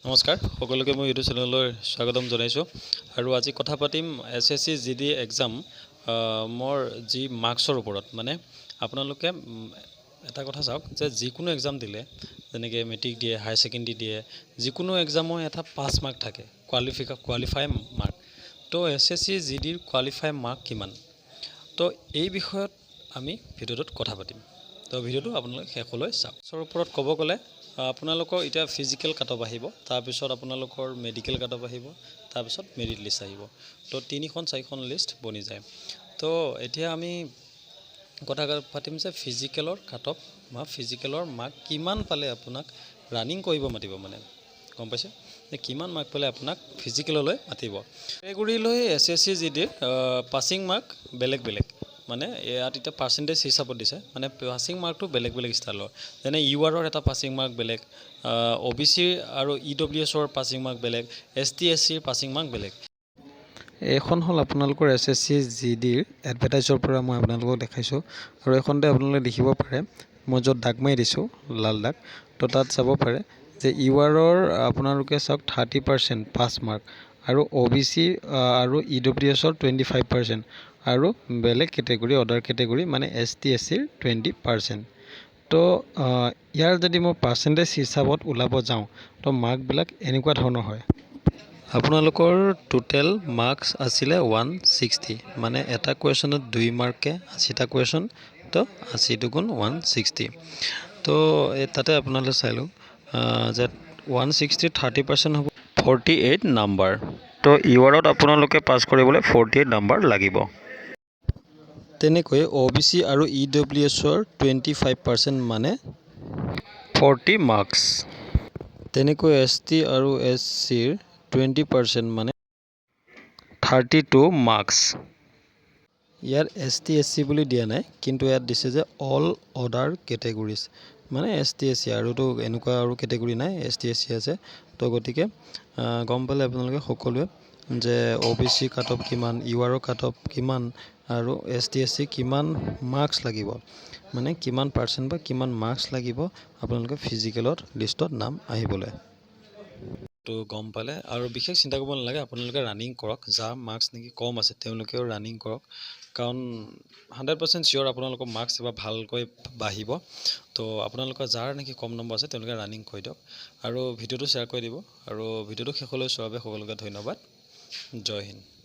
নমস্কাৰ সকলোকে মই ইউটিউব চেনেললৈ স্বাগতম জনাইছোঁ আৰু আজি কথা পাতিম SSCGD এক্সাম মোৰ যি মাৰ্কছৰ ওপৰত মানে আপোনালোকে এটা কথা চাওক যে যিকোনো এক্সাম দিলে যেনেকৈ মেট্ৰিক দিয়ে হায়াৰ ছেকেণ্ডেৰী দিয়ে যিকোনো এক্সামৰ এটা 5 মাৰ্ক থাকে কোৱালিফাই মাৰ্ক তো SSCGDৰ কোৱালিফাই মাৰ্ক কিমান তো এই বিষয়ত আমি ভিডিঅ'টোত কথা পাতিম তো ভিডিঅ'টো আপোনালোকে শেষলৈ চাওক সৰ ওপৰত ক'ব গ'লে আপোনালোকৰ এতিয়া ফিজিকেল কাটঅফ আহিব তাৰপিছত আপোনালোকৰ মেডিকেল কাটঅফ আহিব তাৰপিছত মেৰিট লিষ্ট আহিব তো 3খন 4খন লিষ্ট বনি যায় তো এতিয়া আমি কথা পাতিম যে ফিজিকেলৰ কাটঅফ বা ফিজিকেলৰ মাৰ্ক কিমান পালে আপোনাক ৰানিং কৰিব মাতিব মানে গম পাইছে যে কিমান মাৰ্ক পালে আপোনাক ফিজিকেললৈ মাতিব কেটেগৰীলৈ SSCGDৰ পাছিং মাৰ্ক বেলেগ মানে ইয়াত এটা পাৰ্চেণ্টেজ হিচাপত দিছে মানে পাছিং মাৰ্কটো বেলেগ ষ্টাইলৰ যেনে URৰ এটা পাছিং মাৰ্ক বেলেগ OBC আৰু EWSৰ পাছিং মাৰ্ক বেলেগ ST SCৰ পাছিং মাৰ্ক বেলেগ এইখন হ'ল আপোনালোকৰ SSCGDৰ এডভাৰটাইজৰ পৰা মই আপোনালোকক দেখাইছোঁ আৰু এইখনতে আপোনালোকে দেখিব পাৰে মই য'ত দাগ মাৰি দিছোঁ লাল দাগ তো তাত চাব পাৰে যে URৰ আপোনালোকে চাওক 30% পাছ মাৰ্ক আৰু OBC আৰু EWSৰ 25% আৰু বেলেগ কেটেগৰী অদাৰ কেটেগৰী মানে ST SCৰ 20% তো ইয়াৰ যদি মই পাৰ্চেণ্টেজ হিচাপত ওলাব যাওঁ তো মাৰ্কবিলাক এনেকুৱা ধৰণৰ হয় আপোনালোকৰ টোটেল মাৰ্কছ আছিলে 160 মানে এটা কুৱেশ্যনত 2 মাৰ্ককে 80টা কুৱেশ্যন তো 80 দুগুণ 160 তো তাতে আপোনালোকে চাই লওক যে 160 30% হ'ব 48 নাম্বাৰ তো URত আপোনালোকে পাছ কৰিবলৈ 48 নাম্বাৰ লাগিব তেনেকৈ OBC আৰু EWSৰ 25% মানে 40 মাৰ্কছ তেনেকৈ ST আৰু SCৰ 20% মানে 32 মাৰ্কছ ইয়াত ST SC বুলি দিয়া নাই কিন্তু ইয়াত দিছে যে অল অদাৰ কেটেগৰিজ মানে ST SC আৰুতো এনেকুৱা আৰু কেটেগৰী নাই ST SC আছে তো গতিকে গম পালে আপোনালোকে সকলোৱে যে OBC কাটঅফ কিমান URৰ কাটঅফ কিমান আৰু ST SC কিমান মাৰ্কছ লাগিব মানে কিমান পাৰ্চেণ্ট বা কিমান মাৰ্কছ লাগিব আপোনালোকে ফিজিকেলত লিষ্টত নাম আহিবলৈ তো গম পালে আৰু বিশেষ চিন্তা কৰিব নালাগে আপোনালোকে ৰানিং কৰক যাৰ মাৰ্কছ নেকি কম আছে তেওঁলোকেও ৰানিং কৰক কাৰণ 100% চিয়'ৰ আপোনালোকৰ মাৰ্কছ এবাৰ ভালকৈ বাঢ়িব তো আপোনালোকৰ যাৰ নেকি কম নম্বৰ আছে তেওঁলোকে ৰানিং কৰি দিয়ক আৰু ভিডিঅ'টো শ্বেয়াৰ কৰি দিব আৰু ভিডিঅ'টো শেষলৈ চোৱাৰ বাবে সকলোকে ধন্যবাদ জয় হিন্দ